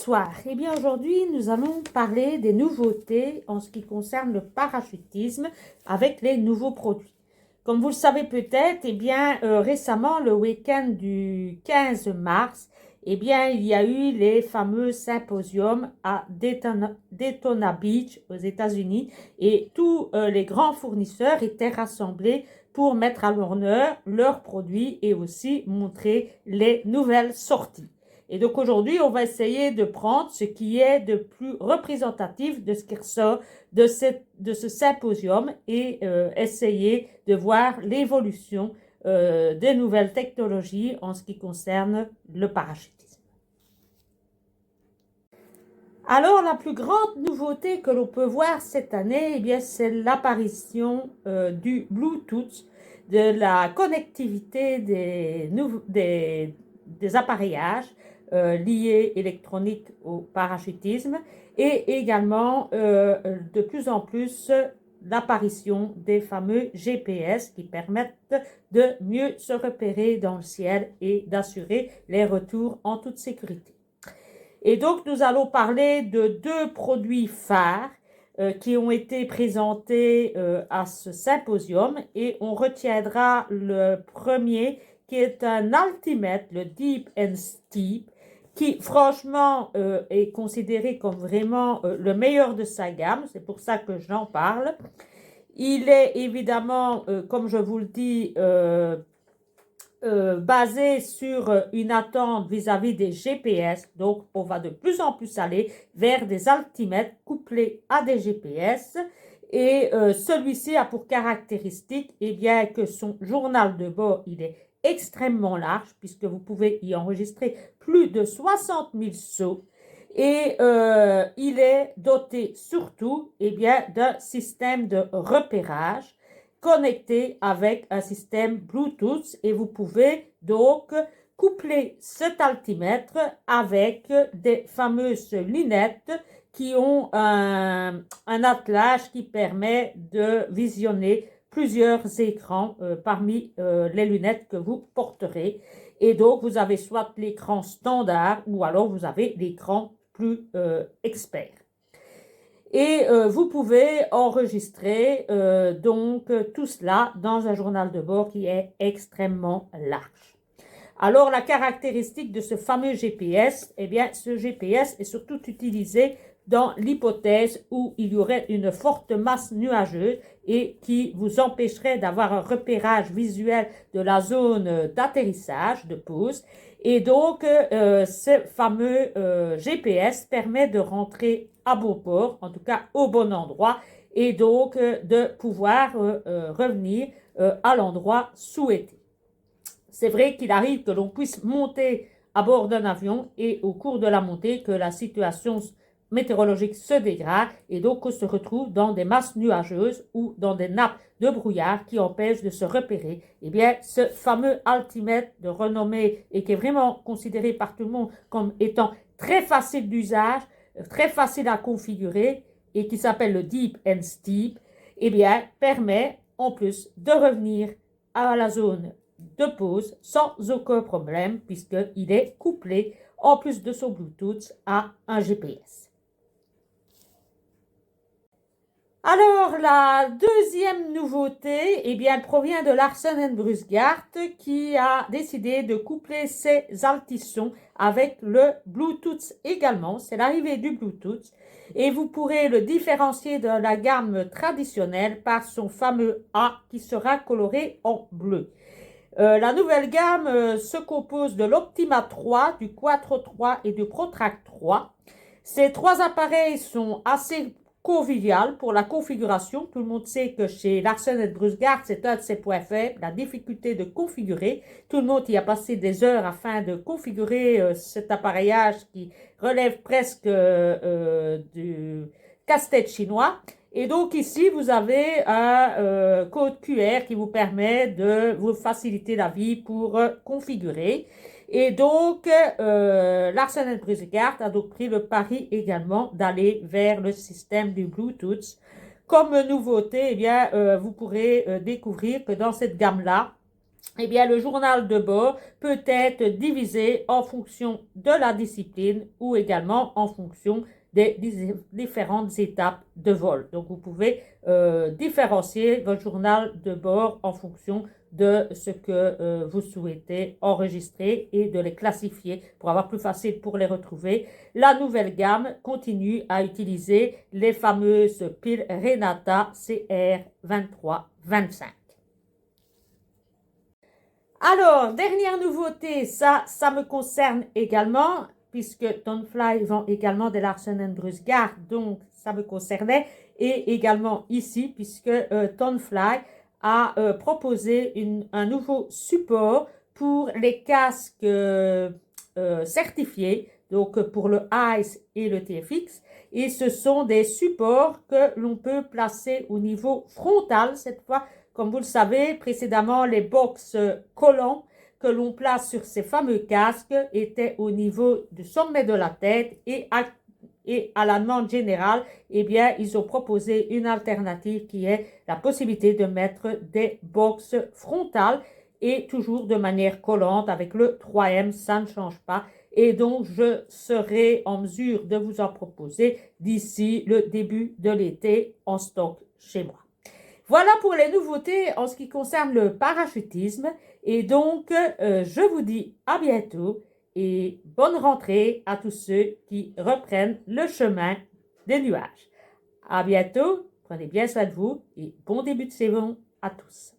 Bonsoir. Eh bien, aujourd'hui, nous allons parler des nouveautés en ce qui concerne le parachutisme avec les nouveaux produits. Comme vous le savez peut-être, eh bien, récemment, le week-end du 15 mars, eh bien, il y a eu les fameux symposiums à Daytona Beach aux États-Unis et tous les grands fournisseurs étaient rassemblés pour mettre à l'honneur leurs produits et aussi montrer les nouvelles sorties. Et donc aujourd'hui, on va essayer de prendre ce qui est de plus représentatif de ce qui ressort de ce symposium et essayer de voir l'évolution des nouvelles technologies en ce qui concerne le parachutisme. Alors, la plus grande nouveauté que l'on peut voir cette année, eh bien, c'est l'apparition du Bluetooth, de la connectivité des appareillages liés électroniques au parachutisme et également de plus en plus l'apparition des fameux GPS qui permettent de mieux se repérer dans le ciel et d'assurer les retours en toute sécurité. Et donc, nous allons parler de deux produits phares qui ont été présentés à ce symposium et on retiendra le premier qui est un altimètre, le Deep and Steep, qui franchement est considéré comme vraiment le meilleur de sa gamme, c'est pour ça que j'en parle. Il est évidemment, comme je vous le dis, basé sur une attente vis-à-vis des GPS, donc on va de plus en plus aller vers des altimètres couplés à des GPS et celui-ci a pour caractéristique eh bien, que son journal de bord il est extrêmement large puisque vous pouvez y enregistrer plus de 60 000 sauts et il est doté surtout eh bien, d'un système de repérage connecté avec un système Bluetooth et vous pouvez donc coupler cet altimètre avec des fameuses lunettes qui ont un attelage qui permet de visionner plusieurs écrans parmi les lunettes que vous porterez. Et donc, vous avez soit l'écran standard ou alors vous avez l'écran plus expert. Et vous pouvez enregistrer donc tout cela dans un journal de bord qui est extrêmement large. Alors la caractéristique de ce fameux GPS, eh bien ce GPS est surtout utilisé dans l'hypothèse où il y aurait une forte masse nuageuse et qui vous empêcherait d'avoir un repérage visuel de la zone d'atterrissage, de pause. Et donc, ce fameux GPS permet de rentrer à bon port, en tout cas au bon endroit, et donc de pouvoir revenir à l'endroit souhaité. C'est vrai qu'il arrive que l'on puisse monter à bord d'un avion et au cours de la montée que la situation météorologique se dégrade et donc on se retrouve dans des masses nuageuses ou dans des nappes de brouillard qui empêchent de se repérer. Eh bien, ce fameux altimètre de renommée et qui est vraiment considéré par tout le monde comme étant très facile d'usage, très facile à configurer et qui s'appelle le Deep and Steep, eh bien, permet en plus de revenir à la zone de pause sans aucun problème puisqu'il est couplé en plus de son Bluetooth à un GPS. Alors, la deuxième nouveauté, eh bien, provient de Larsen & Brusgart qui a décidé de coupler ses altissons avec le Bluetooth également. C'est l'arrivée du Bluetooth et vous pourrez le différencier de la gamme traditionnelle par son fameux A qui sera coloré en bleu. La nouvelle gamme se compose de l'Optima 3, du Quattro 3 et du ProTrack 3. Ces trois appareils sont assez convivial pour la configuration. Tout le monde sait que chez Larsen & Brusgart, c'est un de ses points faibles, la difficulté de configurer. Tout le monde y a passé des heures afin de configurer cet appareillage qui relève presque du casse-tête chinois. Et donc ici, vous avez un code QR qui vous permet de vous faciliter la vie pour configurer. Et donc, Larsen & Brusgart a donc pris le pari également d'aller vers le système du Bluetooth. Comme nouveauté, eh bien, vous pourrez découvrir que dans cette gamme-là, eh bien, le journal de bord peut être divisé en fonction de la discipline ou également en fonction des différentes étapes de vol. Donc, vous pouvez différencier votre journal de bord en fonction de ce que vous souhaitez enregistrer et de les classifier pour avoir plus facile pour les retrouver. La nouvelle gamme continue à utiliser les fameuses piles Renata CR2325. Alors, dernière nouveauté, ça me concerne également, puisque Tonfly vend également des Larsen & Brusgard, donc ça me concernait, et également ici, puisque Tonfly a proposé un nouveau support pour les casques certifiés, donc pour le ICE et le TFX, et ce sont des supports que l'on peut placer au niveau frontal cette fois. Comme vous le savez, précédemment, les box collants que l'on place sur ces fameux casques étaient au niveau du sommet de la tête et à la demande générale, eh bien, ils ont proposé une alternative qui est la possibilité de mettre des box frontales et toujours de manière collante avec le 3M, ça ne change pas. Et donc, je serai en mesure de vous en proposer d'ici le début de l'été en stock chez moi. Voilà pour les nouveautés en ce qui concerne le parachutisme. Et donc, je vous dis à bientôt et bonne rentrée à tous ceux qui reprennent le chemin des nuages. À bientôt, prenez bien soin de vous et bon début de saison à tous.